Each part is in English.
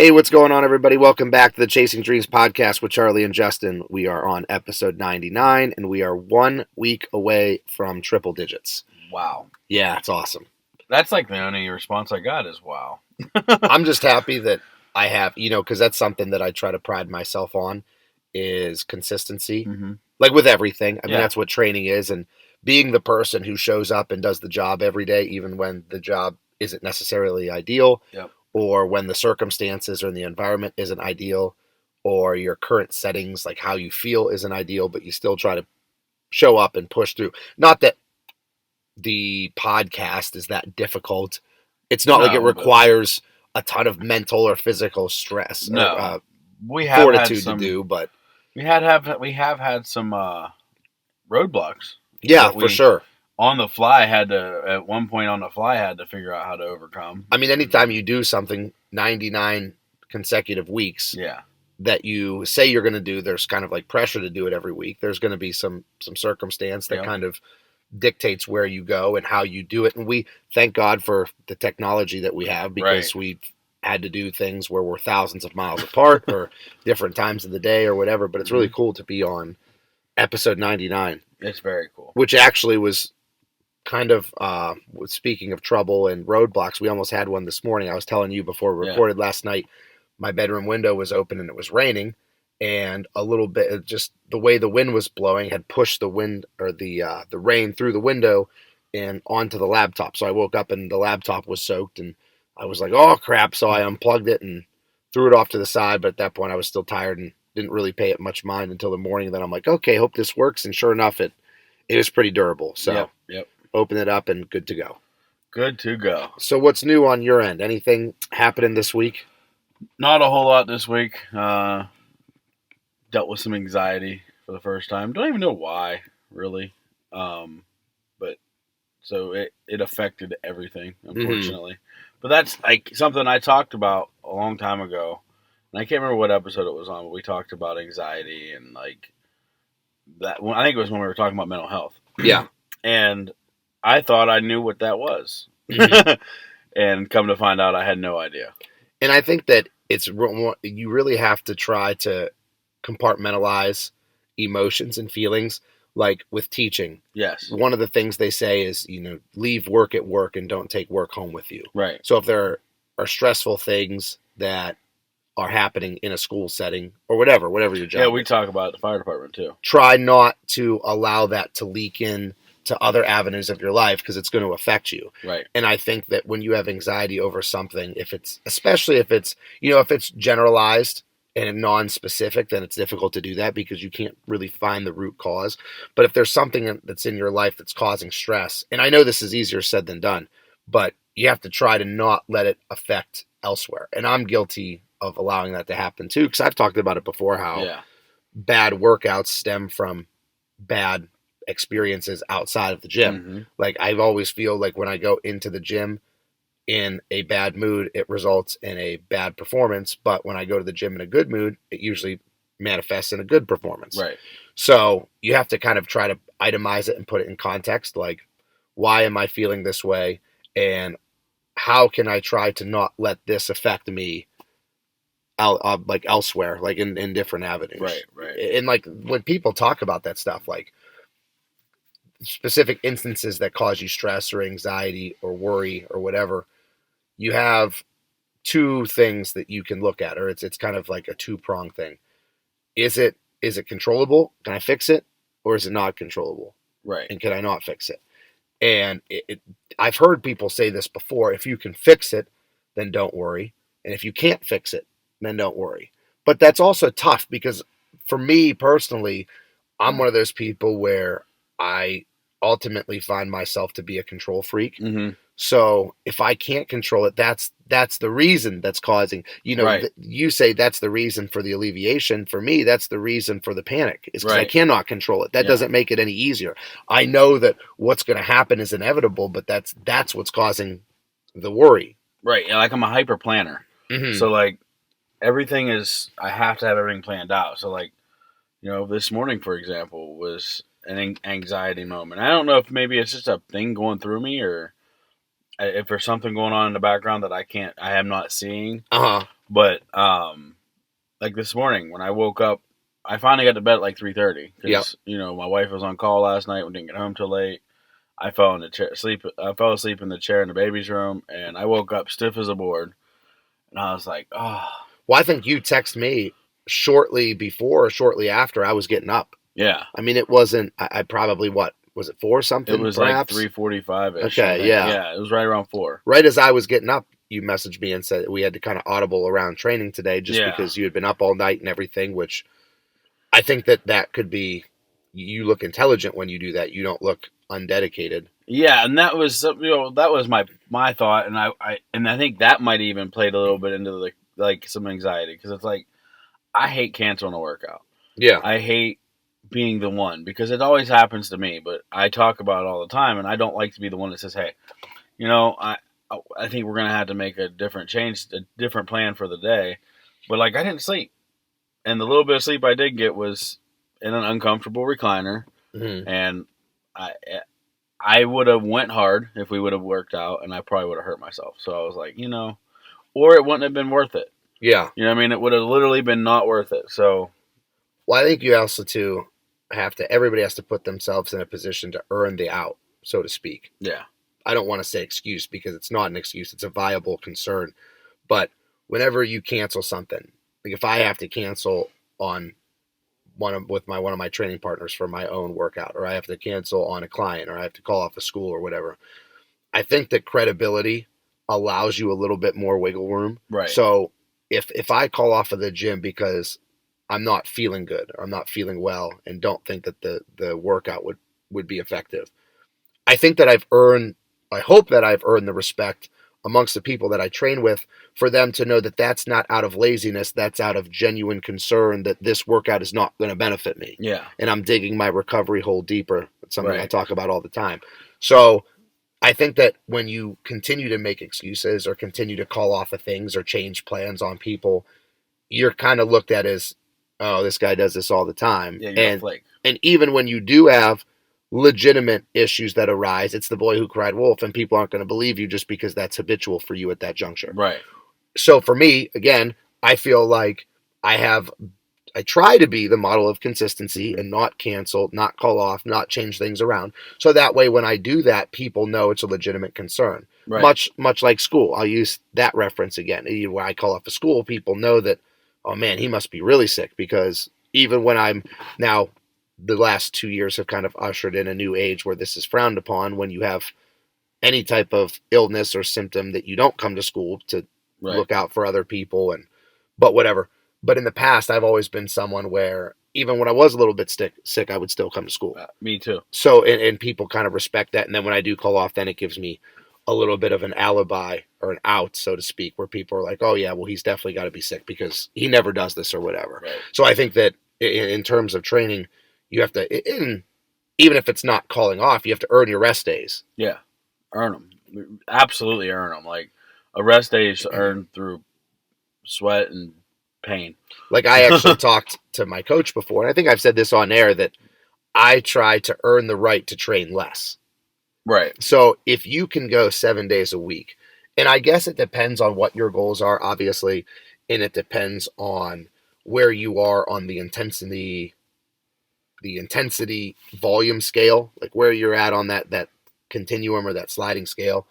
Hey, what's going on, everybody? Welcome back to the Chasing Dreams podcast with Charlie and Justin. We are on episode 99, and we are 1 week away from triple digits. Wow. Yeah, it's awesome. That's like the only response I got is wow. I'm just happy that I have, because that's something that I try to pride myself on is consistency. Mm-hmm. Like with everything. I mean, Yeah. that's what training is, and being the person who shows up and does the job every day, even when the job isn't necessarily ideal. Yep. Or when the circumstances or the environment isn't ideal, or your current settings, like how you feel, isn't ideal, but you still try to show up and push through. Not that the podcast is that difficult. It's not like it requires a ton of mental or physical stress or we have fortitude had some, to do, but we have had some roadblocks. yeah, for sure. On the fly at one point had to figure out how to overcome. I mean, anytime you do something 99 consecutive weeks Yeah. that you say you're going to do, there's kind of like pressure to do it every week. There's going to be some circumstance that kind of dictates where you go and how you do it. And we thank God for the technology that we have, because we've had to do things where we're thousands of miles apart or different times of the day or whatever. But it's really cool to be on episode 99. It's very cool. Which actually was kind of, speaking of trouble and roadblocks, we almost had one this morning. I was telling you before we recorded last night, my bedroom window was open and it was raining, and a little bit, just the way the wind was blowing had pushed the wind or the rain through the window and onto the laptop. So I woke up and the laptop was soaked, and I was like, oh crap. So I unplugged it and threw it off to the side. But at that point I was still tired and didn't really pay it much mind until the morning. Then I'm like, okay, hope this works. And sure enough, it was pretty durable. So yep. Open it up and good to go. Good to go. So what's new on your end? Anything happening this week? Not a whole lot this week. Dealt with some anxiety for the first time. Don't even know why, really. But so it affected everything, unfortunately. Mm-hmm. But that's like something I talked about a long time ago. And I can't remember what episode it was on, but we talked about anxiety and like that. I think it was when we were talking about mental health. Yeah. And I thought I knew what that was. Mm-hmm. And come to find out I had no idea. And I think that you really have to try to compartmentalize emotions and feelings, like with teaching. Yes. One of the things they say is, leave work at work and don't take work home with you. Right. So if there are stressful things that are happening in a school setting or whatever your job. Yeah, we talk about the fire department too. Try not to allow that to leak in to other avenues of your life, because it's going to affect you. Right. And I think that when you have anxiety over something, especially if it's generalized and non-specific, then it's difficult to do that because you can't really find the root cause. But if there's something that's in your life that's causing stress, and I know this is easier said than done, but you have to try to not let it affect elsewhere. And I'm guilty of allowing that to happen too, because I've talked about it before, how bad workouts stem from bad experiences outside of the gym. Mm-hmm. Like I always feel like when I go into the gym in a bad mood, it results in a bad performance. But when I go to the gym in a good mood, it usually manifests in a good performance. Right. So you have to kind of try to itemize it and put it in context. Like, why am I feeling this way? And how can I try to not let this affect me like elsewhere, like in different avenues. Right. And like when people talk about that stuff, like specific instances that cause you stress or anxiety or worry or whatever, you have two things that you can look at, or it's kind of like a two-pronged thing. Is it controllable? Can I fix it? Or is it not controllable? Right. And can I not fix it? And I've heard people say this before: if you can fix it, then don't worry. And if you can't fix it, then don't worry. But that's also tough, because for me personally, I'm one of those people where I ultimately find myself to be a control freak. Mm-hmm. So if I can't control it, that's the reason that's causing, you say that's the reason for the alleviation. For me, that's the reason for the panic, is because I cannot control it. That doesn't make it any easier. I know that what's going to happen is inevitable, but that's what's causing the worry. Right. Like I'm a hyper planner. Mm-hmm. So like everything I have to have everything planned out. So like, this morning, for example, was an anxiety moment. I don't know if maybe it's just a thing going through me, or if there's something going on in the background that I am not seeing. Uh-huh. But like this morning when I woke up, I finally got to bed at like 3:30 Yep. because my wife was on call last night. We didn't get home till late. I fell in the chair, sleep. I fell asleep in the chair in the baby's room, and I woke up stiff as a board. And I was like, oh, Well, I think you text me shortly before or shortly after I was getting up. yeah. I mean, it wasn't. I probably what was it 4 It something was like perhaps? 3:45 ish. Okay, yeah. Yeah, it was right around 4. Right as I was getting up, you messaged me and said we had to kind of audible around training today just Yeah. because you had been up all night and everything. Which I think that could be. You look intelligent when you do that. You don't look undedicated. Yeah, and that was that was my thought, and I think that might even played a little bit into the like some anxiety because it's like I hate canceling a workout. Yeah. I hate being the one because it always happens to me, but I talk about it all the time, and I don't like to be the one that says, "Hey, I think we're gonna have to make a different plan for the day." But like I didn't sleep, and the little bit of sleep I did get was in an uncomfortable recliner, Mm-hmm. and I I would have went hard if we would have worked out, and I probably would have hurt myself. So I was like, or it wouldn't have been worth it. Yeah. You know what I mean? It would have literally been not worth it. So Well, I think you also too have to. Everybody has to put themselves in a position to earn the out, so to speak. yeah, I don't want to say excuse because it's not an excuse. It's a viable concern. But whenever you cancel something, like if I have to cancel on one of my training partners for my own workout, or I have to cancel on a client, or I have to call off a school or whatever, I think that credibility allows you a little bit more wiggle room. right. So if I call off of the gym because I'm not feeling good or I'm not feeling well and don't think that the workout would be effective, I think that I hope that I've earned the respect amongst the people that I train with for them to know that that's not out of laziness, that's out of genuine concern that this workout is not going to benefit me. Yeah, And I'm digging my recovery hole deeper. It's something I right. talk about all the time. So I think that when you continue to make excuses or continue to call off of things or change plans on people, you're kind of looked at as, oh, this guy does this all the time. Yeah, you're a flake. And even when you do have legitimate issues that arise, it's the boy who cried wolf, and people aren't going to believe you just because that's habitual for you at that juncture. Right. So for me, again, I feel like I try to be the model of consistency and not cancel, not call off, not change things around. So that way, when I do that, people know it's a legitimate concern. Right. Much like school. I'll use that reference again. When I call off a school, people know that, oh man, he must be really sick, because even when I'm now, the last 2 years have kind of ushered in a new age where this is frowned upon when you have any type of illness or symptom that you don't come to school to Right. look out for other people, but whatever. But in the past, I've always been someone where even when I was a little bit sick, I would still come to school. Me too. So, and people kind of respect that. And then when I do call off, then it gives me a little bit of an alibi or an out, so to speak, where people are like, oh yeah, well, he's definitely got to be sick because he never does this or whatever. Right. So I think that in terms of training, you have to, even if it's not calling off, you have to earn your rest days. Yeah, earn them. Absolutely earn them. Like a rest day is earned through sweat and pain. Like I actually talked to my coach before, and I think I've said this on air, that I try to earn the right to train less. Right. So if you can go 7 days a week, and I guess it depends on what your goals are, obviously, and it depends on where you are on the intensity volume scale, like where you're at on that continuum or that sliding scale.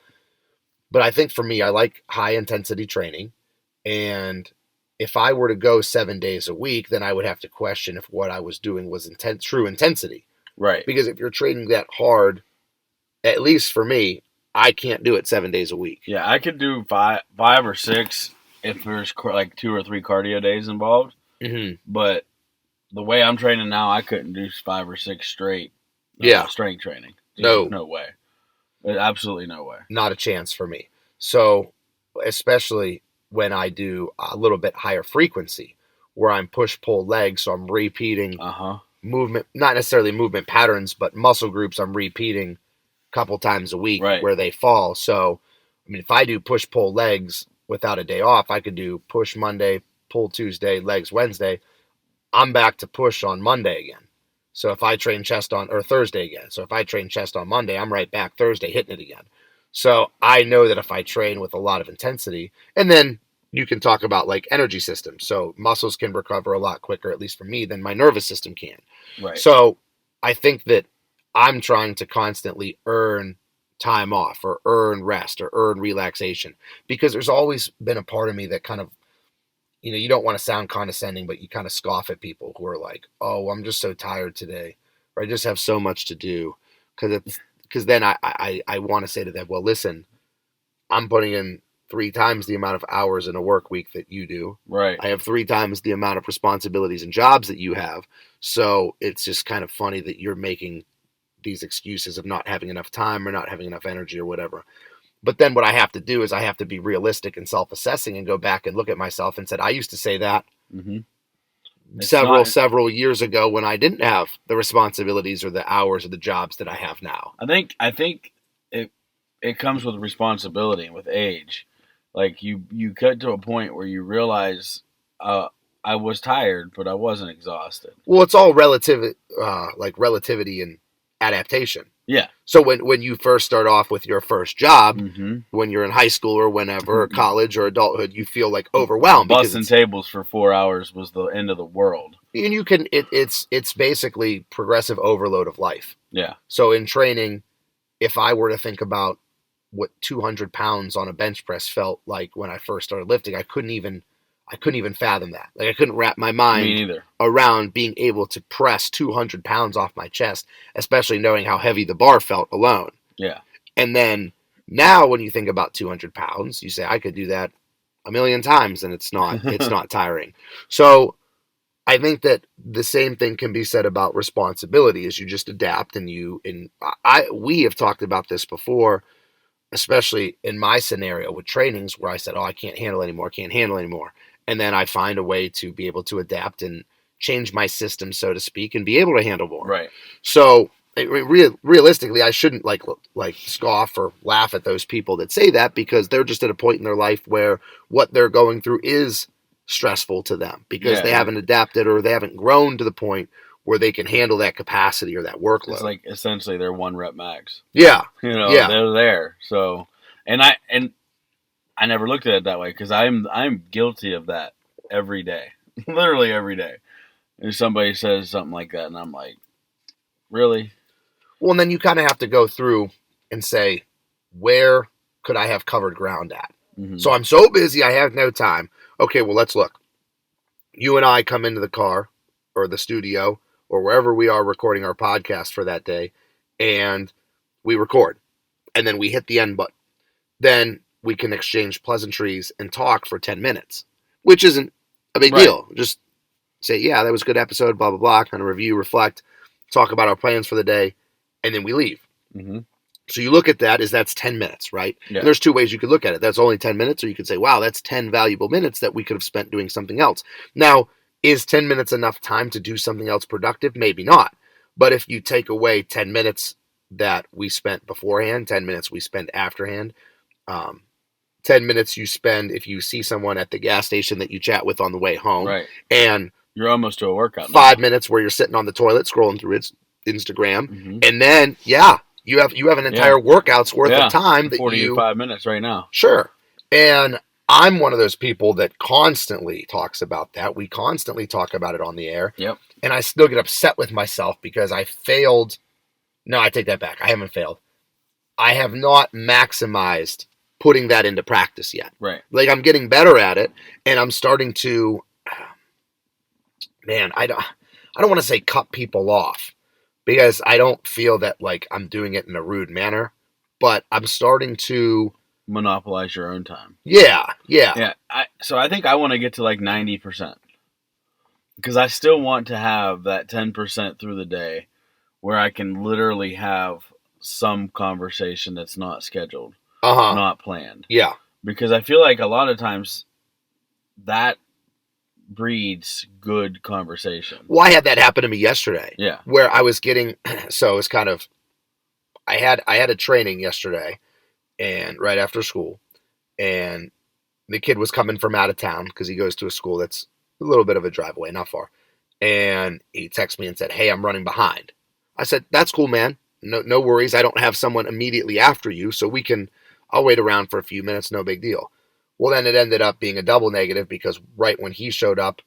But I think for me, I like high intensity training, and if I were to go 7 days a week, then I would have to question if what I was doing was true intensity. Right. Because if you're training that hard, at least for me, I can't do it 7 days a week. Yeah, I could do five or six if there's like 2 or 3 cardio days involved. Mm-hmm. But the way I'm training now, I couldn't do 5 or 6 straight. Strength training. No way. Absolutely no way. Not a chance for me. So, especially when I do a little bit higher frequency, where I'm push-pull legs, so I'm repeating movement, not necessarily movement patterns, but muscle groups I'm repeating a couple times a week where they fall. So, I mean, if I do push-pull legs without a day off, I could do push Monday, pull Tuesday, legs Wednesday. I'm back to push on Monday again. So if I train chest on, or Thursday again. So if I train chest on Monday, I'm right back Thursday hitting it again. So I know that if I train with a lot of intensity, and then you can talk about like energy systems. So muscles can recover a lot quicker, at least for me, than my nervous system can. Right. So I think that I'm trying to constantly earn time off or earn rest or earn relaxation, because there's always been a part of me that kind of, you don't want to sound condescending, but you kind of scoff at people who are like, "Oh, I'm just so tired today," or "I just have so much to do." Because then I want to say to them, "Well, listen, I'm putting in 3 times the amount of hours in a work week that you do. Right. I have 3 times the amount of responsibilities and jobs that you have. So it's just kind of funny that you're making these excuses of not having enough time or not having enough energy or whatever." But then what I have to do is I have to be realistic and self-assessing and go back and look at myself and said, I used to say that Mm-hmm. several years ago when I didn't have the responsibilities or the hours or the jobs that I have now. I think it comes with responsibility and with age. Like you cut to a point where you realize I was tired, but I wasn't exhausted. Well, it's all relative, like relativity and adaptation. Yeah. So when you first start off with your first job, Mm-hmm. when you're in high school or whenever, or college or adulthood, you feel like overwhelmed. Busting tables for 4 hours was the end of the world. And you can, it's basically progressive overload of life. Yeah. So in training, if I were to think about what 200 pounds on a bench press felt like when I first started lifting, I couldn't even fathom that. Like I couldn't wrap my mind around being able to press 200 pounds off my chest, especially knowing how heavy the bar felt alone. Yeah. And then now when you think about 200 pounds, you say I could do that a million times and it's not tiring. So I think that the same thing can be said about responsibility, is you just adapt, and we have talked about this before, especially in my scenario with trainings where I said, "Oh, I can't handle anymore. And then I find a way to be able to adapt and change my system, so to speak, and be able to handle more. Right. So realistically, I shouldn't like scoff or laugh at those people that say that, because they're just at a point in their life where what they're going through is stressful to them because they haven't adapted or they haven't grown to the point where they can handle that capacity or that workload. It's like essentially they're 1 rep max. Yeah. They're there. So, and I never looked at it that way, because I'm guilty of that every day, literally every day. If somebody says something like that, and I'm like, really? Well, and then you kind of have to go through and say, where could I have covered ground at? Mm-hmm. So I'm so busy, I have no time. Okay, well, let's look. You and I come into the car or the studio or wherever we are recording our podcast for that day, and we record, and then we hit the end button. Then we can exchange pleasantries and talk for 10 minutes, which isn't a big deal. Just say, yeah, that was a good episode, blah, blah, blah, kind of review, reflect, talk about our plans for the day, and then we leave. Mm-hmm. So you look at that as that's 10 minutes, right? Yeah. And there's 2 ways you could look at it. That's only 10 minutes, or you could say, wow, that's 10 valuable minutes that we could have spent doing something else. Now, is 10 minutes enough time to do something else productive? Maybe not. But if you take away 10 minutes that we spent beforehand, 10 minutes we spend afterhand, 10 minutes you spend if you see someone at the gas station that you chat with on the way home. Right. And you're almost to a workout. 5 minutes where you're sitting on the toilet scrolling through Instagram. Mm-hmm. And then, you have an entire workout's worth of time that 45 minutes right now. Sure. And I'm one of those people that constantly talks about that. We constantly talk about it on the air. Yep. And I still get upset with myself because I failed. No, I take that back. I haven't failed. I have not maximized putting that into practice yet. Right. Like, I'm getting better at it, and I'm starting to, man, I don't want to say cut people off, because I don't feel that like I'm doing it in a rude manner, but I'm starting to monopolize your own time. Yeah. So I think I want to get to like 90%, because I still want to have that 10% through the day where I can literally have some conversation that's not scheduled. Not planned. Yeah. Because I feel like a lot of times that breeds good conversation. Well, I had that happen to me yesterday. Yeah. Where I was getting, so it's kind of, I had a training yesterday, and right after school, and the kid was coming from out of town because he goes to a school that's a little bit of a drive away, not far. And he texted me and said, "Hey, I'm running behind." I said, "That's cool, man. No worries. I don't have someone immediately after you, so we can I'll wait around for a few minutes, no big deal. Well, then it ended up being a double negative because right when he showed up,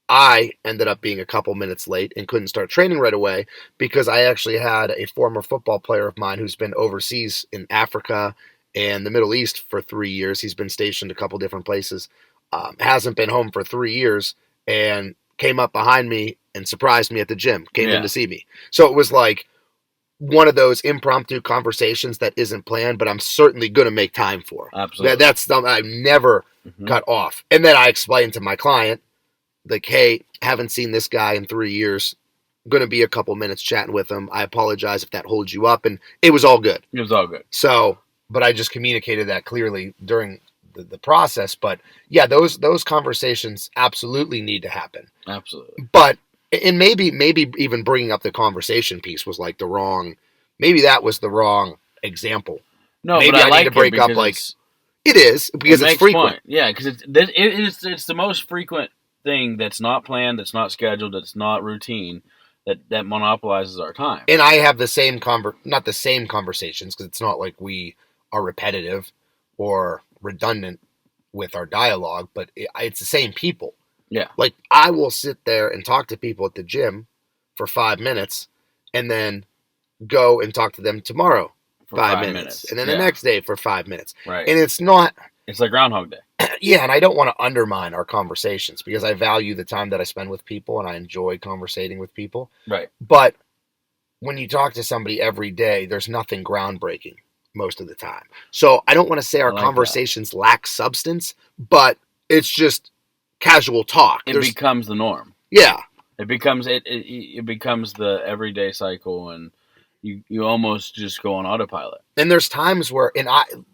I ended up being a couple minutes late and couldn't start training right away because I actually had a former football player of mine who's been overseas in Africa and the Middle East for 3 years. He's been stationed a couple different places, hasn't been home for 3 years, and came up behind me and surprised me at the gym, came in to see me. So it was like one of those impromptu conversations that isn't planned, but I'm certainly going to make time for. Absolutely. That's something I've never cut off. And then I explained to my client, like, hey, haven't seen this guy in 3 years. Going to be a couple minutes chatting with him. I apologize if that holds you up. And it was all good. It was all good. So, but I just communicated that clearly during the process. But yeah, those conversations absolutely need to happen. Absolutely. But, and maybe even bringing up the conversation piece was like maybe that was the wrong example. No, maybe but I like need to break up like, it is because it's frequent. Point. Yeah, because it's the most frequent thing that's not planned, that's not scheduled, that's not routine, that monopolizes our time. And I have the same not the same conversations because it's not like we are repetitive or redundant with our dialogue, but it's the same people. Yeah. Like I will sit there and talk to people at the gym for 5 minutes and then go and talk to them tomorrow for 5 minutes. And then the next day for 5 minutes. Right. And it's like Groundhog Day. Yeah, and I don't want to undermine our conversations because I value the time that I spend with people and I enjoy conversating with people. Right. But when you talk to somebody every day, there's nothing groundbreaking most of the time. So I don't want to say our conversations lack substance, but it's just casual talk. It becomes the norm. Yeah. It becomes the everyday cycle, and you almost just go on autopilot. And there's times where, and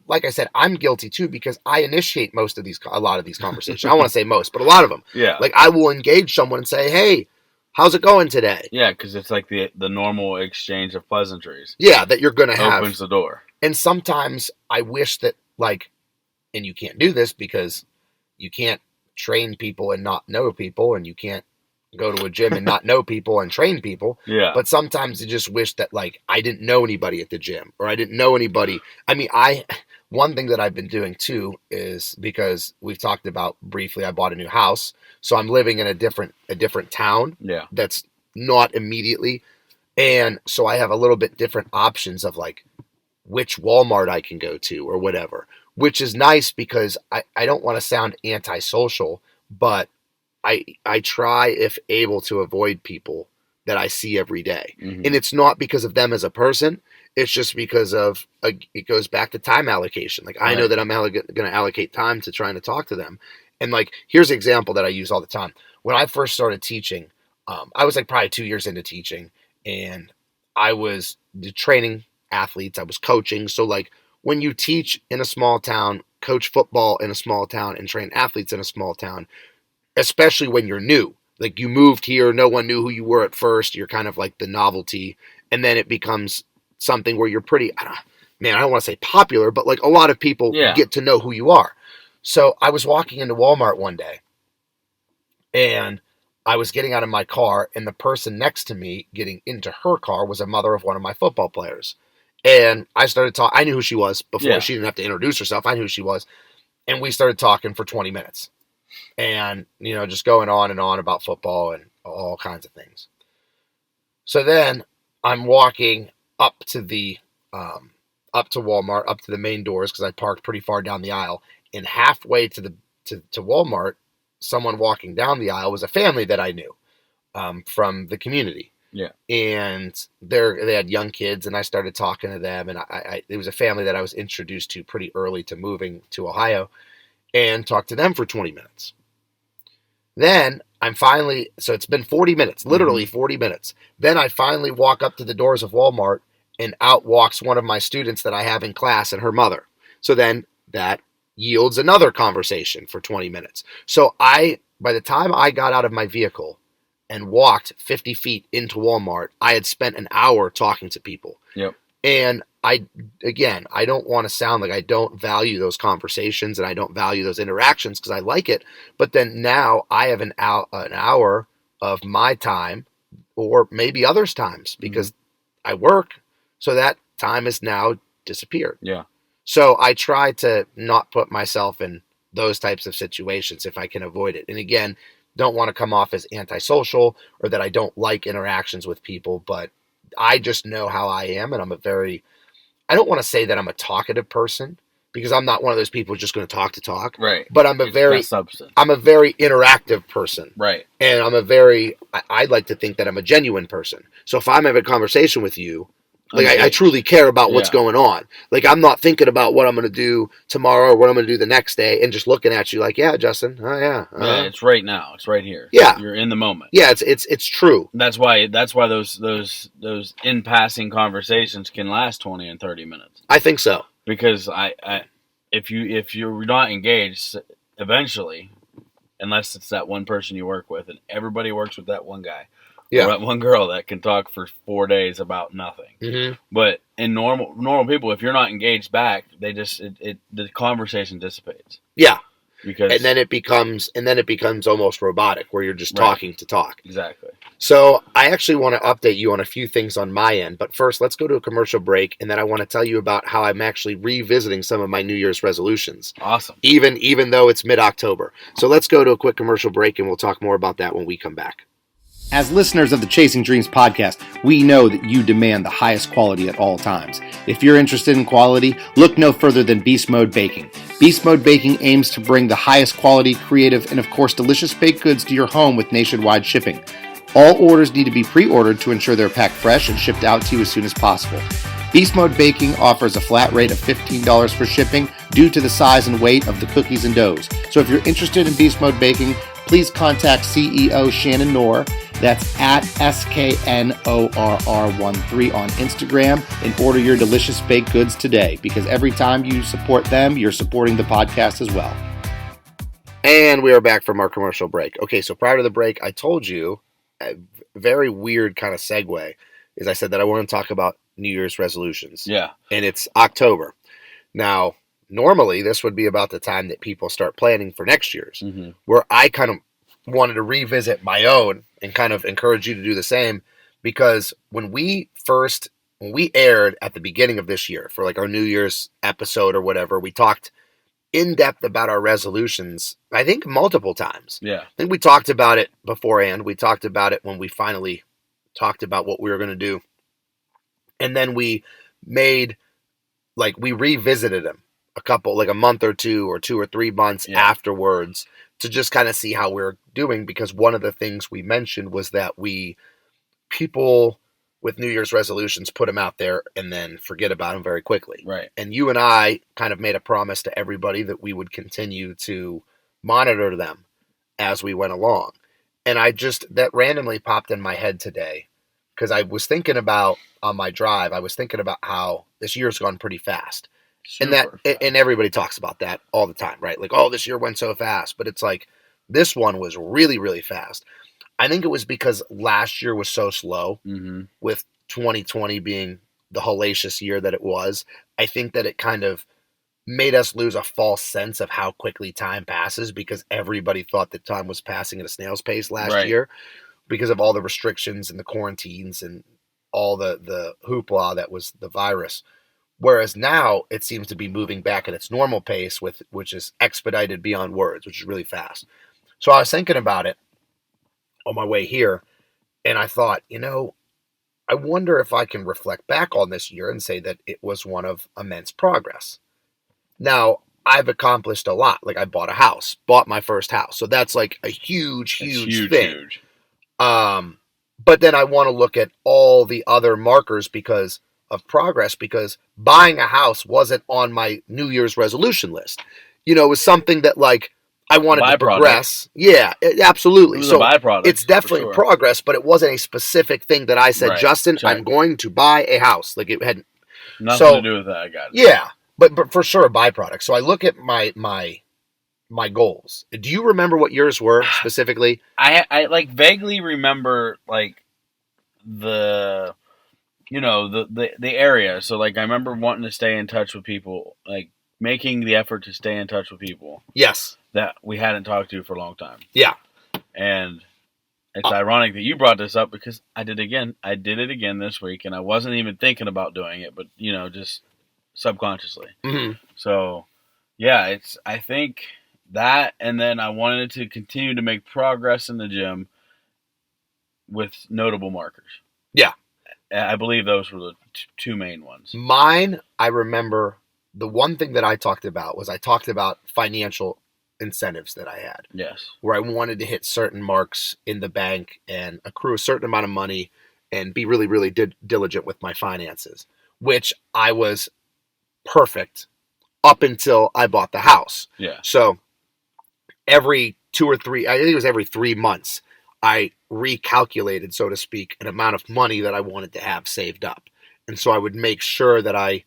like I said, I'm guilty too because I initiate a lot of these conversations. I want to say most, but a lot of them. Yeah. Like I will engage someone and say, "Hey, how's it going today?" Yeah, because it's like the normal exchange of pleasantries. Yeah, that you're going to have. Opens the door. And sometimes I wish that and you can't do this because you can't train people and not know people, and you can't go to a gym and not know people and train people. Yeah. But sometimes I just wish that I didn't know anybody at the gym or I didn't know anybody. I mean, one thing that I've been doing too is because we've talked about briefly, I bought a new house. So I'm living in a different town. Yeah. That's not immediately. And so I have a little bit different options of which Walmart I can go to or whatever, which is nice because I don't want to sound antisocial, but I try, if able, to avoid people that I see every day. Mm-hmm. And it's not because of them as a person. It's just because of, it goes back to time allocation. I know that I'm going to allocate time to trying to talk to them. And here's an example that I use all the time. When I first started teaching, I was probably 2 years into teaching, and I was training athletes. I was coaching. So when you teach in a small town, coach football in a small town, and train athletes in a small town, especially when you're new, you moved here, no one knew who you were at first. You're kind of the novelty. And then it becomes something where you're pretty, I don't want to say popular, but a lot of people get to know who you are. So I was walking into Walmart one day and I was getting out of my car, and the person next to me getting into her car was a mother of one of my football players. And I started talking. I knew who she was before. Yeah. She didn't have to introduce herself. I knew who she was. And we started talking for 20 minutes. And, just going on and on about football and all kinds of things. So then I'm walking up to Walmart, up to the main doors, because I parked pretty far down the aisle. And halfway to Walmart, someone walking down the aisle was a family that I knew from the community. Yeah. And they had young kids, and I started talking to them. And it was a family that I was introduced to pretty early to moving to Ohio, and talked to them for 20 minutes. Then so it's been 40 minutes, literally 40 minutes. Then I finally walk up to the doors of Walmart, and out walks one of my students that I have in class and her mother. So then that yields another conversation for 20 minutes. So by the time I got out of my vehicle and walked 50 feet into Walmart, I had spent an hour talking to people. Yep. And I don't want to sound like I don't value those conversations and I don't value those interactions because I like it. But then now I have an hour of my time, or maybe others' times, because I work. So that time has now disappeared. Yeah. So I try to not put myself in those types of situations if I can avoid it. And again, don't want to come off as antisocial or that I don't like interactions with people, but I just know how I am, and I don't want to say that I'm a talkative person because I'm not one of those people who's just going to talk, Right. but I'm I'm a very interactive person. Right. And I'd like to think that I'm a genuine person. So if I'm having a conversation with you, like I truly care about what's going on. Like I'm not thinking about what I'm going to do tomorrow or what I'm going to do the next day and just looking at you like, yeah, Justin, oh yeah, yeah, it's right now, it's right here. Yeah, you're in the moment. Yeah, it's true. That's why those in passing conversations can last 20 and 30 minutes. I think so because if you're not engaged, eventually, unless it's that one person you work with, and everybody works with that one guy. Yeah. Or that one girl that can talk for 4 days about nothing. Mm-hmm. But in normal people, if you're not engaged back, they just the conversation dissipates. Yeah. And then it becomes almost robotic where you're just talking to talk. Exactly. So I actually want to update you on a few things on my end. But first, let's go to a commercial break, and then I want to tell you about how I'm actually revisiting some of my New Year's resolutions. Awesome. Even though it's mid-October. So let's go to a quick commercial break, and we'll talk more about that when we come back. As listeners of the Chasing Dreams podcast, we know that you demand the highest quality at all times. If you're interested in quality, look no further than Beast Mode Baking. Beast Mode Baking aims to bring the highest quality, creative, and of course delicious baked goods to your home with nationwide shipping. All orders need to be pre-ordered to ensure they're packed fresh and shipped out to you as soon as possible. Beast Mode Baking offers a flat rate of $15 for shipping due to the size and weight of the cookies and doughs. So if you're interested in Beast Mode Baking, please contact CEO Shannon Knorr. That's at SKNORR13 on Instagram and order your delicious baked goods today, because every time you support them, you're supporting the podcast as well. And we are back from our commercial break. Okay, so prior to the break, I told you a very weird kind of segue is I said that I want to talk about New Year's resolutions. Yeah. And it's October. Now, normally this would be about the time that people start planning for next year's, where I kind of wanted to revisit my own and kind of encourage you to do the same, because when we aired at the beginning of this year for like our New Year's episode or whatever, we talked in depth about our resolutions, I think multiple times. Yeah. I think we talked about it beforehand. We talked about it when we finally talked about what we were going to do. And then we revisited them a month or 2 or 3 months afterwards to just kind of see how we're doing, because one of the things we mentioned was that people with New Year's resolutions put them out there and then forget about them very quickly. Right. And you and I kind of made a promise to everybody that we would continue to monitor them as we went along. And that randomly popped in my head today, because I was thinking about, on my drive, I was thinking about how this year's gone pretty fast. And everybody talks about that all the time, right? Like, oh, this year went so fast. But it's like, this one was really, really fast. I think it was because last year was so slow, with 2020 being the hellacious year that it was. I think that it kind of made us lose a false sense of how quickly time passes, because everybody thought that time was passing at a snail's pace last year because of all the restrictions and the quarantines and all the hoopla that was the virus. Whereas now it seems to be moving back at its normal pace, which is expedited beyond words, which is really fast. So I was thinking about it on my way here, and I thought, I wonder if I can reflect back on this year and say that it was one of immense progress. Now, I've accomplished a lot. Like, I bought my first house. So that's like a huge thing. Huge. But then I want to look at all the other markers of progress, because buying a house wasn't on my New Year's resolution list. It was something that I wanted to progress. Yeah, absolutely. So a byproduct, it's definitely progress, but it wasn't a specific thing that I said, Justin, I'm going to buy a house. Like, it had nothing to do with that. I got it. Yeah, but for sure a byproduct. So I look at my goals. Do you remember what yours were specifically? I vaguely remember the the area. So I remember wanting to stay in touch with people, making the effort to stay in touch with people. Yes. That we hadn't talked to for a long time. Yeah. And it's ironic that you brought this up, because I did it again this week, and I wasn't even thinking about doing it, but just subconsciously. Mm-hmm. So, yeah, I think that, and then I wanted to continue to make progress in the gym with notable markers. Yeah. I believe those were the two main ones. Mine, I remember the one thing that I talked about was I talked about financial incentives that I had. Yes. Where I wanted to hit certain marks in the bank and accrue a certain amount of money and be really, really diligent with my finances, which I was perfect up until I bought the house. Yeah. So every 2 or 3, I think it was every 3 months, I recalculated, so to speak, an amount of money that I wanted to have saved up. And so I would make sure that I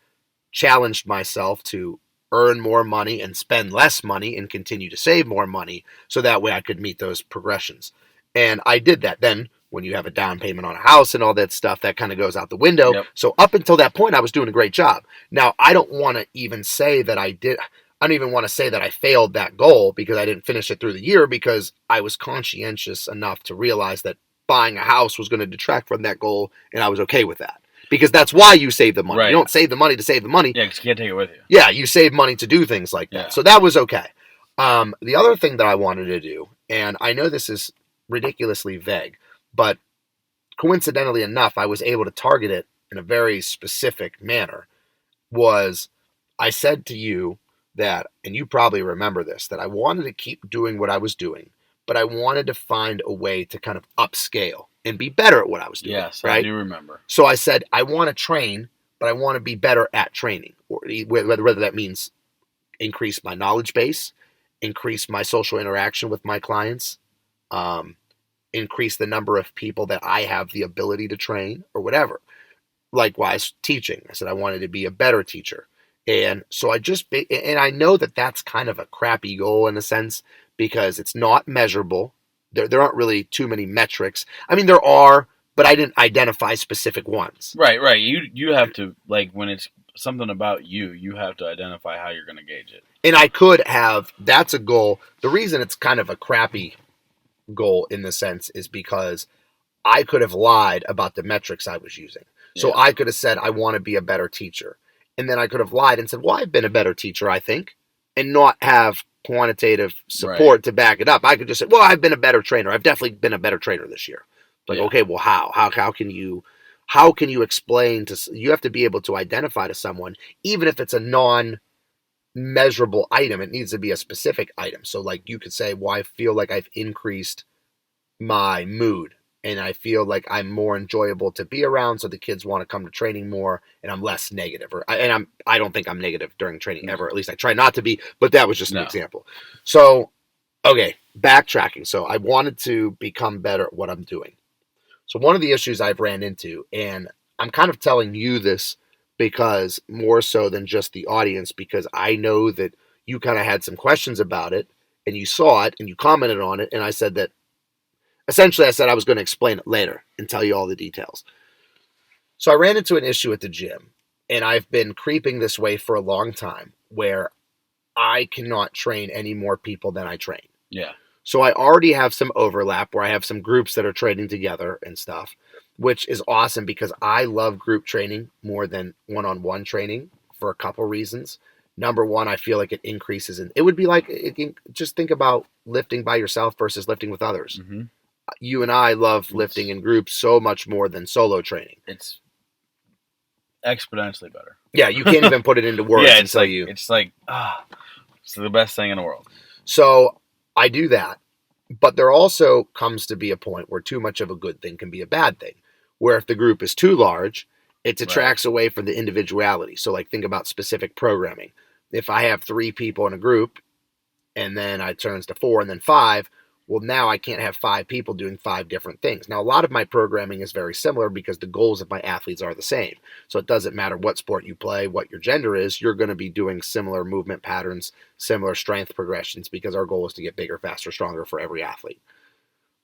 challenged myself to earn more money and spend less money and continue to save more money so that way I could meet those progressions. And I did that. Then when you have a down payment on a house and all that stuff, that kind of goes out the window. Yep. So up until that point, I was doing a great job. Now, I don't want to even say that I don't even want to say that I failed that goal because I didn't finish it through the year, because I was conscientious enough to realize that buying a house was going to detract from that goal, and I was okay with that. Because that's why you save the money. Right. You don't save the money to save the money. Yeah, because you can't take it with you. Yeah, you save money to do things like that. Yeah. So that was okay. The other thing that I wanted to do, and I know this is ridiculously vague, but coincidentally enough, I was able to target it in a very specific manner, was I said to you that, and you probably remember this, that I wanted to keep doing what I was doing, but I wanted to find a way to kind of upscale and be better at what I was doing. Yes, right? I do remember. So I said, I want to train, but I want to be better at training, or whether that means increase my knowledge base, increase my social interaction with my clients, increase the number of people that I have the ability to train, or whatever. Likewise, teaching. I said I wanted to be a better teacher. And so and I know that that's kind of a crappy goal in a sense, because it's not measurable. There aren't really too many metrics. I mean, there are, but I didn't identify specific ones. Right. You have to, like, when it's something about you have to identify how you're going to gauge it. And I could have, that's a goal. The reason it's kind of a crappy goal in the sense is because I could have lied about the metrics I was using. So Yeah. I could have said, I want to be a better teacher. And then I could have lied and said, well, I've been a better teacher, I think, and not have quantitative support to back it up. I could just say, well, I've been a better trainer. I've definitely been a better trainer this year. Like, Yeah. okay, well, how can you explain you have to be able to identify to someone, even if it's a non-measurable item, it needs to be a specific item. So like you could say, well, I feel like I've increased my mood, and I feel like I'm more enjoyable to be around, so the kids want to come to training more, and I'm less negative. I don't think I'm negative during training ever. At least I try not to be, but that was just an example. So, okay, backtracking. So I wanted to become better at what I'm doing. So one of the issues I've ran into, and I'm kind of telling you this because more so than just the audience, because I know that you kind of had some questions about it, and you saw it, and you commented on it, and I said that essentially, I said I was going to explain it later and tell you all the details. So I ran into an issue at the gym, and I've been creeping this way for a long time, where I cannot train any more people than I train. Yeah. So I already have some overlap where I have some groups that are training together and stuff, which is awesome because I love group training more than one-on-one training for a couple reasons. Number one, I feel like it increases, and it would be like, just think about lifting by yourself versus lifting with others. Mm-hmm. You and I love lifting in groups so much more than solo training. It's exponentially better. Yeah, you can't even put it into words it's until like, it's the best thing in the world. So I do that, but there also comes to be a point where too much of a good thing can be a bad thing, where if the group is too large, it detracts away from the individuality. So like think about specific programming. If I have 3 people in a group and then it turns to 4 and then 5, well, now I can't have 5 people doing 5 different things. Now, a lot of my programming is very similar because the goals of my athletes are the same. So it doesn't matter what sport you play, what your gender is, you're going to be doing similar movement patterns, similar strength progressions, because our goal is to get bigger, faster, stronger for every athlete.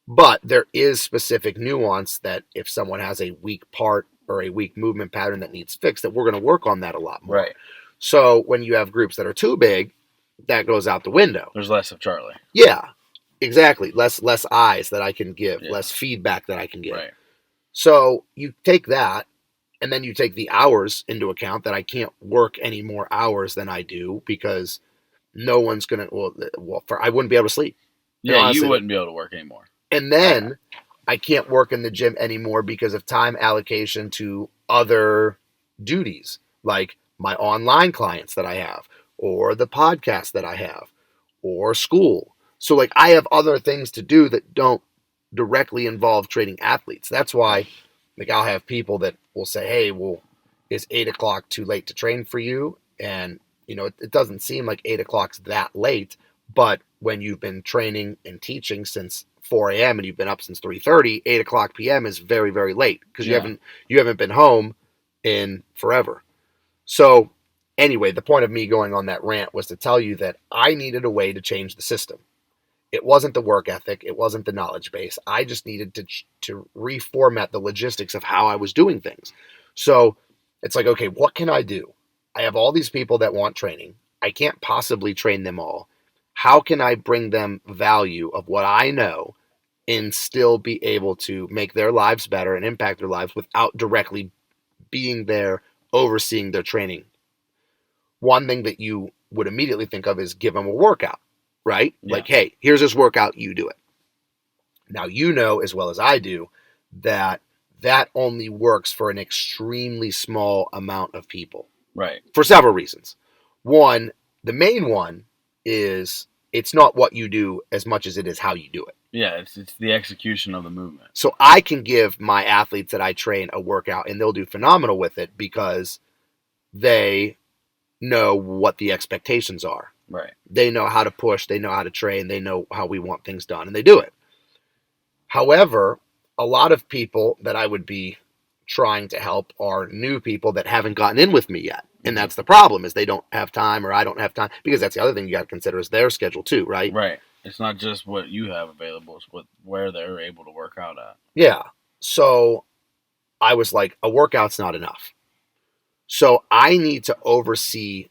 But there is specific nuance that if someone has a weak part or a weak movement pattern that needs fixed, that we're going to work on that a lot more. Right. So when you have groups that are too big, that goes out the window. There's less of Charlie. Yeah. Exactly. Less eyes that I can give, less feedback that I can give. Right. So you take that And then you take the hours into account that I can't work any more hours than I do because no one's going to, I wouldn't be able to sleep. And Yeah, honestly, you wouldn't be able to work anymore. and then I can't work in the gym anymore because of time allocation to other duties, like my online clients that I have, or the podcast that I have, or school. So, like, I have other things to do that don't directly involve training athletes. That's why, like, I'll have people that will say, "Hey, well, is 8 o'clock too late to train for you?" And it doesn't seem like 8 o'clock's that late, but when you've been training and teaching since 4 a.m. and you've been up since 3:30, 8 o'clock p.m. is very, very late because you haven't been home in forever. So anyway, the point of me going on that rant was to tell you that I needed a way to change the system. It wasn't the work ethic. It wasn't the knowledge base. I just needed to reformat the logistics of how I was doing things. So it's like, okay, what can I do? I have all these people that want training. I can't possibly train them all. How can I bring them value of what I know and still be able to make their lives better and impact their lives without directly being there overseeing their training? One thing that you would immediately think of is give them a workout, right? Yeah. Like, hey, here's this workout, you do it. Now, you know as well as I do that only works for an extremely small amount of people. Right. For several reasons. One, the main one is it's not what you do as much as it is how you do it. Yeah, it's the execution of the movement. So I can give my athletes that I train a workout and they'll do phenomenal with it because they know what the expectations are. Right. They know how to push, they know how to train, they know how we want things done, and they do it. However, a lot of people that I would be trying to help are new people that haven't gotten in with me yet. And that's the problem, is they don't have time or I don't have time, because that's the other thing you got to consider is their schedule too, right? Right. It's not just what you have available, it's where they're able to work out at. Yeah. So I was like, a workout's not enough. So I need to oversee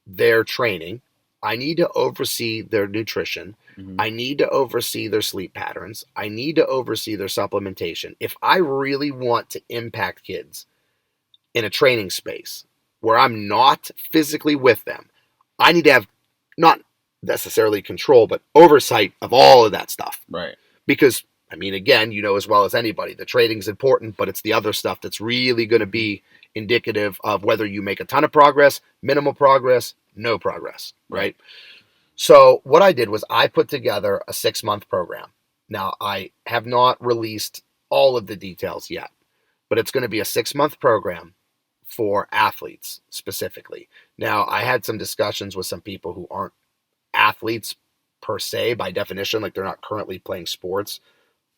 their training. I need to oversee their nutrition. Mm-hmm. I need to oversee their sleep patterns. I need to oversee their supplementation. If I really want to impact kids in a training space where I'm not physically with them, I need to have not necessarily control, but oversight of all of that stuff. Right. Because, I mean, again, you know as well as anybody, the training's important, but it's the other stuff that's really going to be indicative of whether you make a ton of progress, minimal progress, no progress, right? So what I did was I put together a 6-month program. Now, I have not released all of the details yet, but it's going to be a 6-month program for athletes specifically. Now, I had some discussions with some people who aren't athletes per se by definition, like they're not currently playing sports.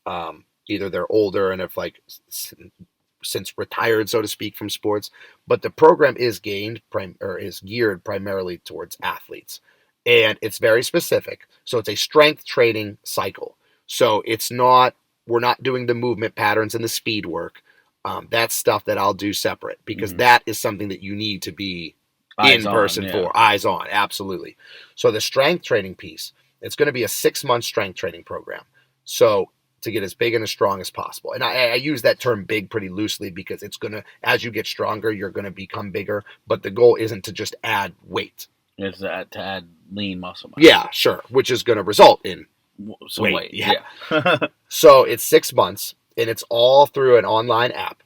Either they're older and have like since retired, so to speak, from sports, but the program is geared primarily towards athletes, and it's very specific. So it's a strength training cycle. So we're not doing the movement patterns and the speed work. That's stuff that I'll do separate because that is something that you need to be in person for, eyes on, absolutely. So the strength training piece, it's going to be a 6-month strength training program. So to get as big and as strong as possible. And I use that term big pretty loosely because it's going to, as you get stronger, you're going to become bigger. But the goal isn't to just add weight. It's to add lean muscle mass. Yeah, sure. Which is going to result in some weight. Yeah. So it's 6 months and it's all through an online app.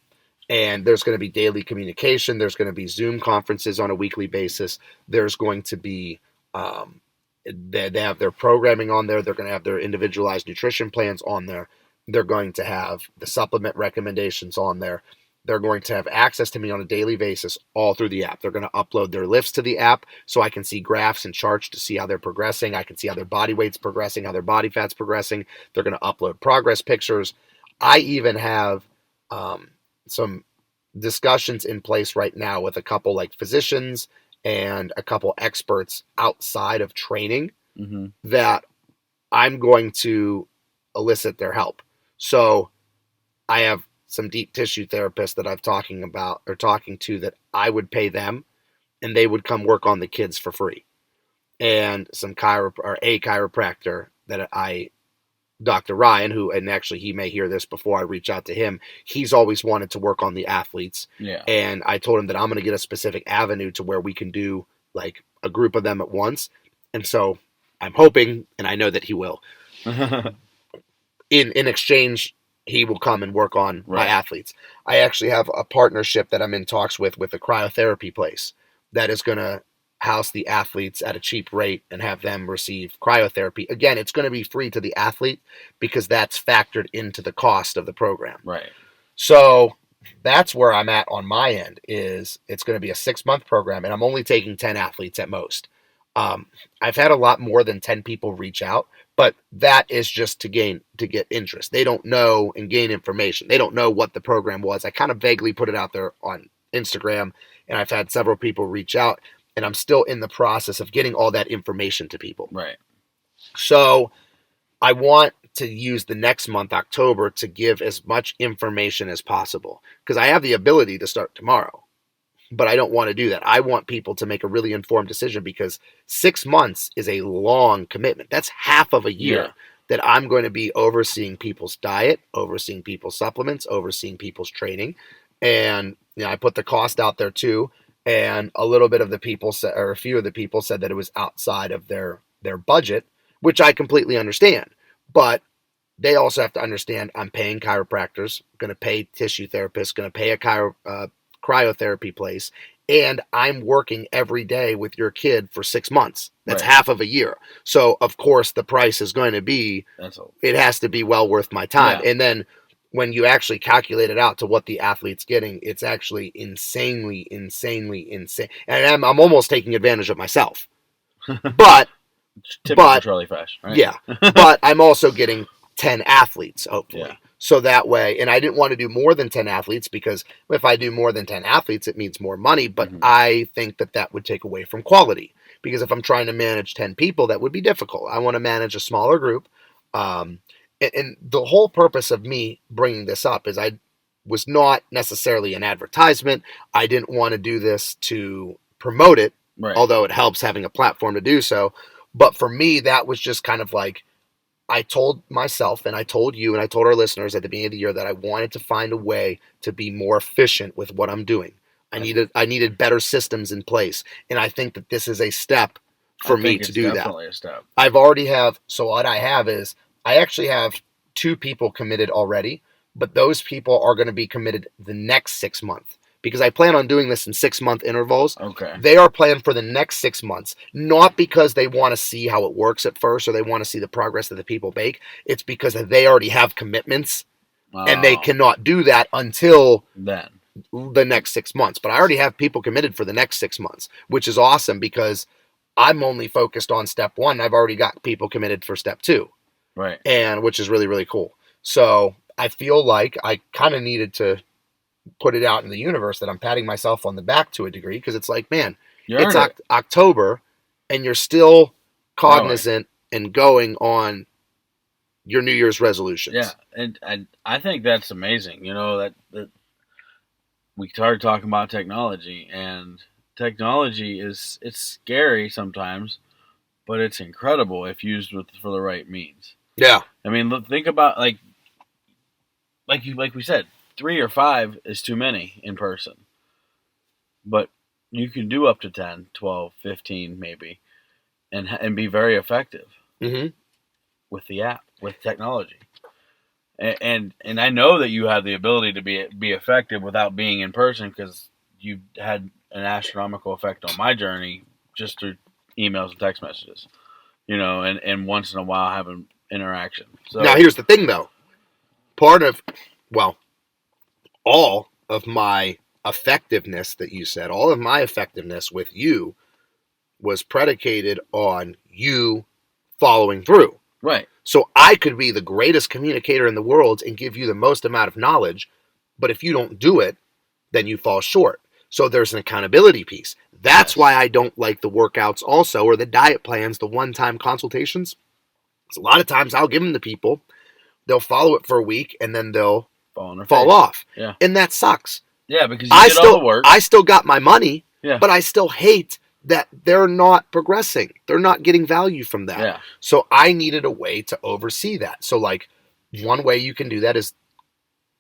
And there's going to be daily communication. There's going to be Zoom conferences on a weekly basis. There's going to be, they have their programming on there. They're going to have their individualized nutrition plans on there. They're going to have the supplement recommendations on there. They're going to have access to me on a daily basis all through the app. They're going to upload their lifts to the app so I can see graphs and charts to see how they're progressing. I can see how their body weight's progressing, how their body fat's progressing. They're going to upload progress pictures. I even have some discussions in place right now with a couple like physicians and a couple experts outside of training that I'm going to elicit their help. So I have some deep tissue therapists that I'm talking to that I would pay them and they would come work on the kids for free. And some a chiropractor that I Dr. Ryan, who, and actually he may hear this before I reach out to him, he's always wanted to work on the athletes. Yeah. And I told him that I'm going to get a specific avenue to where we can do like a group of them at once. And so I'm hoping, and I know that he will, in exchange, he will come and work on my athletes. I actually have a partnership that I'm in talks with a cryotherapy place that is going to house the athletes at a cheap rate and have them receive cryotherapy. Again, it's going to be free to the athlete because that's factored into the cost of the program. Right. So that's where I'm at on my end. Is it's going to be a 6-month program, and I'm only taking 10 athletes at most. I've had a lot more than 10 people reach out, but that is just to get interest. They don't know and gain information. They don't know what the program was. I kind of vaguely put it out there on Instagram, and I've had several people reach out, and I'm still in the process of getting all that information to people. Right. So I want to use the next month, October, to give as much information as possible because I have the ability to start tomorrow, but I don't want to do that. I want people to make a really informed decision because 6 months is a long commitment. That's half of a year that I'm going to be overseeing people's diet, overseeing people's supplements, overseeing people's training. And I put the cost out there too. And a little bit of the people said, or a few of the people said that it was outside of their budget, which I completely understand. But they also have to understand I'm paying chiropractors, going to pay tissue therapists, going to pay a cryotherapy place, and I'm working every day with your kid for 6 months. That's half of a year. So, of course, the price is going to be, it has to be well worth my time. Yeah. And then when you actually calculate it out to what the athlete's getting, it's actually insanely insane. And I'm almost taking advantage of myself. But Charlie Fresh, right? Yeah. But I'm also getting 10 athletes, hopefully. Yeah. So that way, and I didn't want to do more than 10 athletes because if I do more than 10 athletes, it means more money. But I think that would take away from quality because if I'm trying to manage 10 people, that would be difficult. I want to manage a smaller group. And the whole purpose of me bringing this up is I was not necessarily an advertisement. I didn't want to do this to promote it, although it helps having a platform to do so. But for me, that was just kind of like, I told myself and I told you and I told our listeners at the beginning of the year that I wanted to find a way to be more efficient with what I'm doing. I needed better systems in place. And I think that this is a step for me to do that. Definitely a step. What I have is I actually have 2 people committed already, but those people are going to be committed the next 6 months because I plan on doing this in 6-month intervals. Okay. They are planned for the next 6 months, not because they want to see how it works at first or they want to see the progress that the people make. It's because they already have commitments and they cannot do that until then. The next 6 months. But I already have people committed for the next 6 months, which is awesome because I'm only focused on step 1. I've already got people committed for step 2. Right. And which is really, really cool. So I feel like I kind of needed to put it out in the universe that I'm patting myself on the back to a degree because it's like, man, it's October and you're still cognizant and going on your New Year's resolutions. Yeah. And I think that's amazing. That we started talking about technology and technology it's scary sometimes, but it's incredible if used for the right means. Yeah. I mean, think about like we said, 3 or 5 is too many in person. But you can do up to 10, 12, 15 maybe and be very effective with the app, with technology. And I know that you have the ability to be effective without being in person because you've had an astronomical effect on my journey just through emails and text messages. And once in a while having interaction. So now here's the thing though. All of my effectiveness that you said, all of my effectiveness with you was predicated on you following through. Right. So I could be the greatest communicator in the world and give you the most amount of knowledge, but if you don't do it, then you fall short. So there's an accountability piece. That's why I don't like the workouts also, or the diet plans, the one-time consultations. A lot of times I'll give them to people, they'll follow it for a week, and then they'll fall off. Yeah. And that sucks. Yeah, because you did all the work. I still got my money, but I still hate that they're not progressing. They're not getting value from that. Yeah. So I needed a way to oversee that. So like one way you can do that is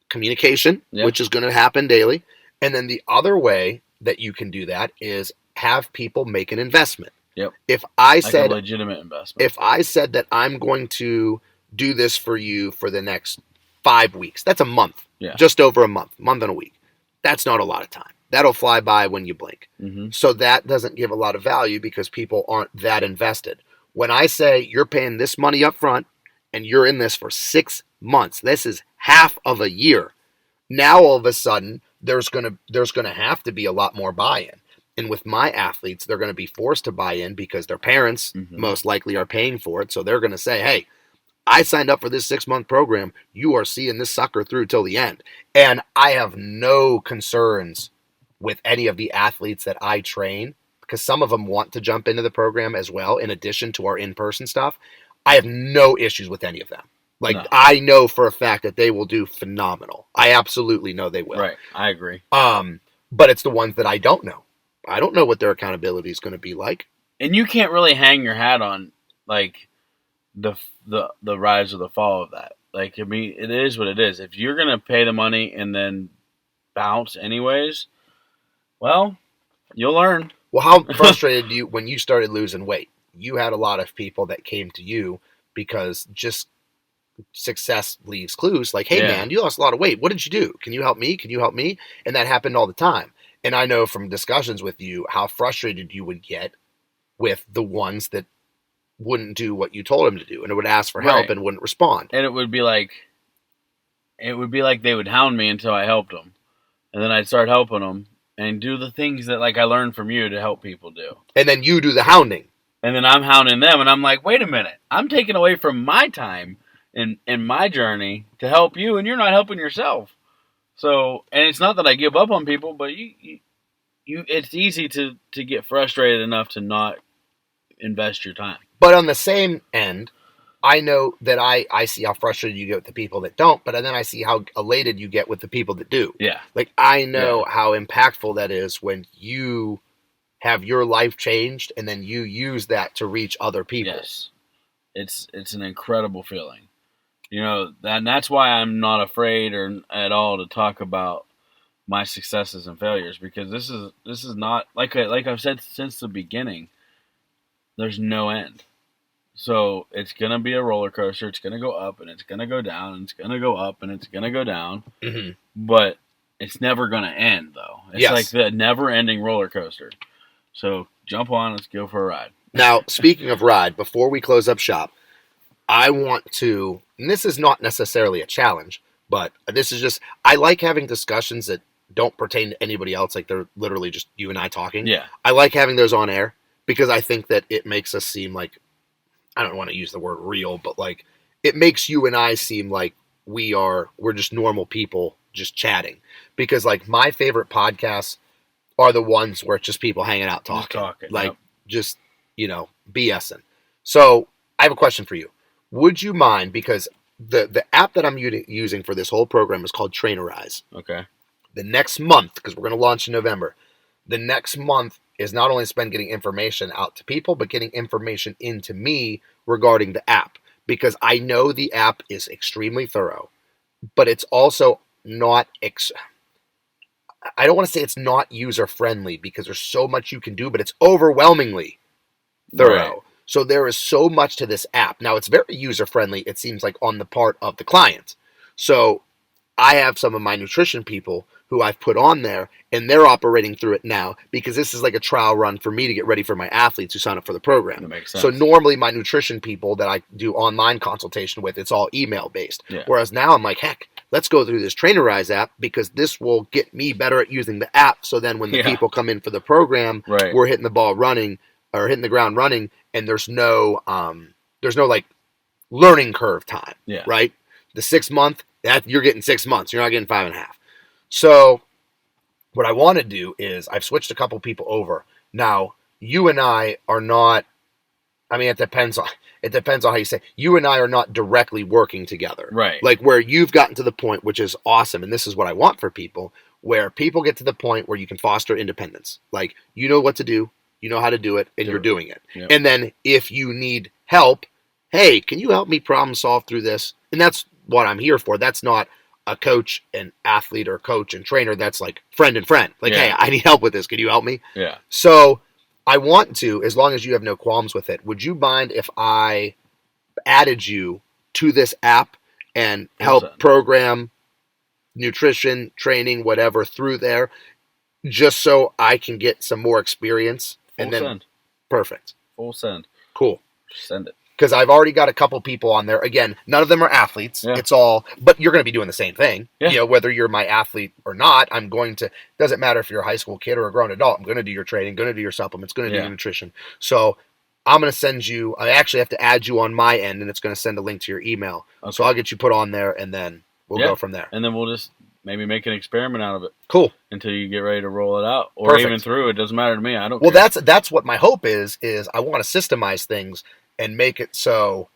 communication, which is going to happen daily. And then the other way that you can do that is have people make an investment. Yep. If I like said a legitimate investment. If I said that I'm going to do this for you for the next 5 weeks, that's a month. Yeah. Just over a month and a week. That's not a lot of time. That'll fly by when you blink. Mm-hmm. So that doesn't give a lot of value because people aren't that invested. When I say you're paying this money up front and you're in this for 6 months, this is half of a year. Now all of a sudden there's gonna have to be a lot more buy-in. And with my athletes, they're going to be forced to buy in because their parents most likely are paying for it. So they're going to say, hey, I signed up for this 6-month program. You are seeing this sucker through till the end. And I have no concerns with any of the athletes that I train because some of them want to jump into the program as well, in addition to our in-person stuff. I have no issues with any of them. I know for a fact that they will do phenomenal. I absolutely know they will. Right. I agree. But it's the ones that I don't know. I don't know what their accountability is going to be like. And you can't really hang your hat on like the rise or the fall of that. Like, I mean, it is what it is. If you're going to pay the money and then bounce anyways, well, you'll learn. Well, how frustrated you when you started losing weight? You had a lot of people that came to you because just success leaves clues. Like, hey, man, you lost a lot of weight. What did you do? Can you help me? Can you help me? And that happened all the time. And I know from discussions with you how frustrated you would get with the ones that wouldn't do what you told them to do and would ask for help and wouldn't respond. And it would be like they would hound me until I helped them. And then I'd start helping them and do the things that like I learned from you to help people do. And then you do the hounding. And then I'm hounding them and I'm like, wait a minute. I'm taking away from my time in my journey to help you and you're not helping yourself. So, and it's not that I give up on people, but you it's easy to get frustrated enough to not invest your time. But on the same end, I know that I see how frustrated you get with the people that don't, but then I see how elated you get with the people that do. Yeah. Like, I know how impactful that is when you have your life changed and then you use that to reach other people. Yes. It's an incredible feeling. You know, and that's why I'm not afraid or at all to talk about my successes and failures, because this is not like I've said since the beginning. There's no end, so it's gonna be a roller coaster. It's gonna go up and it's gonna go down and it's gonna go up and it's gonna go down. Mm-hmm. But it's never gonna end though. It's like the never-ending roller coaster. So jump on, let's go for a ride. Now, speaking of ride, before we close up shop, I want to, and this is not necessarily a challenge, but this is just, I like having discussions that don't pertain to anybody else, like they're literally just you and I talking. Yeah. I like having those on air because I think that it makes us seem like, I don't want to use the word real, but like it makes you and I seem like we're just normal people just chatting. Because like my favorite podcasts are the ones where it's just people hanging out talking. Just, BSing. So I have a question for you. Would you mind, because the app that I'm using for this whole program is called Trainerize. Okay. The next month, because we're going to launch in November, the next month is not only spent getting information out to people, but getting information into me regarding the app. Because I know the app is extremely thorough, but it's also not... I don't want to say it's not user-friendly because there's so much you can do, but it's overwhelmingly thorough. Right. So there is so much to this app. Now, it's very user-friendly, it seems like, on the part of the client. So I have some of my nutrition people who I've put on there, and they're operating through it now because this is like a trial run for me to get ready for my athletes who sign up for the program. That makes sense. So normally my nutrition people that I do online consultation with, it's all email-based. Yeah. Whereas now I'm like, heck, let's go through this Trainerize app because this will get me better at using the app. So then when the people come in for the program, we're hitting the ball running or hitting the ground running, and there's no like learning curve time. Yeah. Right? The 6 month, that you're getting 6 months. You're not getting 5.5. So what I want to do is I've switched a couple people over. Now, you and I are not, I mean, it depends on how you say. You and I are not directly working together. Right. Like where you've gotten to the point, which is awesome, and this is what I want for people, where people get to the point where you can foster independence. Like, you know what to do. you know how to do it, and you're doing it. Yep. And then if you need help, hey, can you help me problem solve through this? And that's what I'm here for. That's not a coach and athlete or coach and trainer. That's like friend and friend. Like, hey, I need help with this. Can you help me? Yeah. So I want to, as long as you have no qualms with it, would you mind if I added you to this app and help program nutrition, training, whatever through there, just so I can get some more experience? Send. Perfect. Full send. Cool. Send it. Because I've already got a couple people on there. Again, none of them are athletes. Yeah. It's all, but you're going to be doing the same thing. Yeah. You know, whether you're my athlete or not, I'm going to, doesn't matter if you're a high school kid or a grown adult, I'm going to do your training, going to do your supplements, going to do your nutrition. So I'm going to send you, I actually have to add you on my end, and it's going to send a link to your email. Okay. So I'll get you put on there, and then we'll go from there. And then we'll just maybe make an experiment out of it. Cool. Until you get ready to roll it out. Or even through. It doesn't matter to me. I don't care. Well, that's what my hope is I want to systemize things and make it so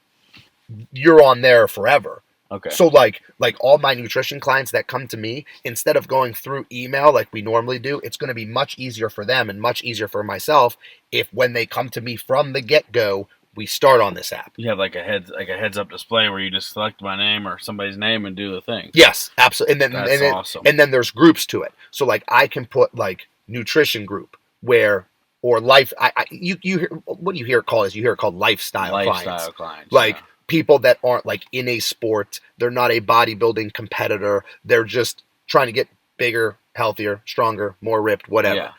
you're on there forever. Okay. So like all my nutrition clients that come to me, instead of going through email like we normally do, it's going to be much easier for them and much easier for myself if when they come to me from the get-go, we start on this app. You have like a heads up display where you just select my name or somebody's name and do the thing. Yes, absolutely. And then awesome. And then there's groups to it. So like I can put like nutrition group or life. You hear, what do you hear it called? You hear it called lifestyle clients. Like people that aren't like in a sport. They're not a bodybuilding competitor. They're just trying to get bigger, healthier, stronger, more ripped, whatever. Yeah.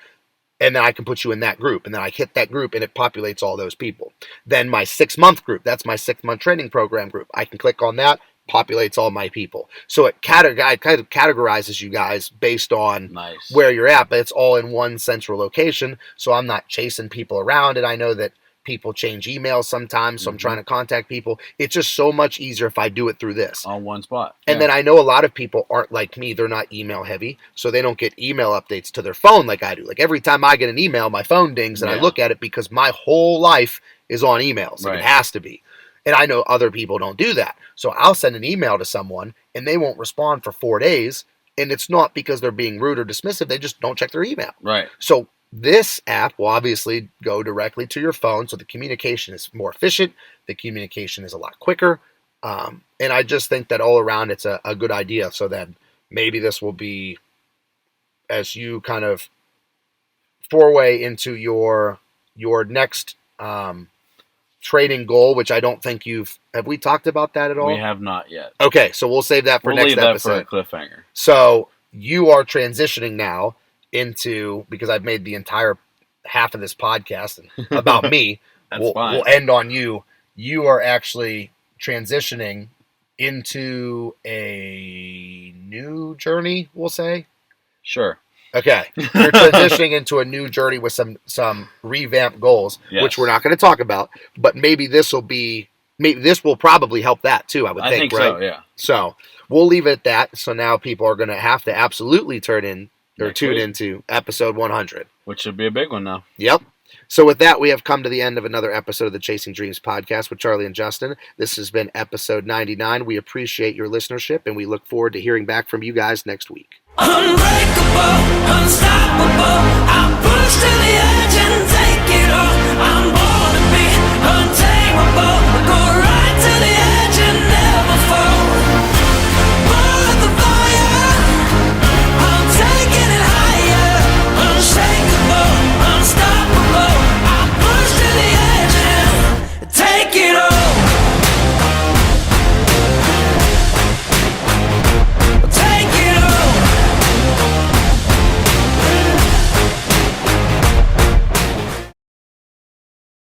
And then I can put you in that group. And then I hit that group and it populates all those people. Then my 6-month group, that's my 6-month training program group. I can click on that, populates all my people. So it kind of categorizes you guys based on where you're at, but it's all in one central location. So I'm not chasing people around. And I know that people change emails sometimes, so I'm trying to contact people. It's just so much easier if I do it through this. On one spot. And then I know a lot of people aren't like me. They're not email heavy, so they don't get email updates to their phone like I do. Like every time I get an email, my phone dings and I look at it because my whole life is on emails. Like it has to be. And I know other people don't do that. So I'll send an email to someone and they won't respond for 4 days. And it's not because they're being rude or dismissive. They just don't check their email. Right. So this app will obviously go directly to your phone, so the communication is more efficient. The communication is a lot quicker. And I just think that all around it's a good idea. So then maybe this will be, as you kind of foray into your next trading goal, which I don't think have we talked about that at all? We have not yet. Okay, so we'll save that for next episode. We'll leave that for a cliffhanger. So you are transitioning now into, because I've made the entire half of this podcast about me. That's fine. We'll end on you. You are actually transitioning into a new journey, we'll say. Sure. Okay. You're transitioning into a new journey with some revamped goals, which we're not going to talk about, but maybe this will probably help that too, I think, right? So, yeah. So we'll leave it at that. So now people are going to have to absolutely tune into episode 100. Which should be a big one now. Yep. So with that, we have come to the end of another episode of the Chasing Dreams podcast with Charlie and Justin. This has been episode 99. We appreciate your listenership, and we look forward to hearing back from you guys next week. Unbreakable,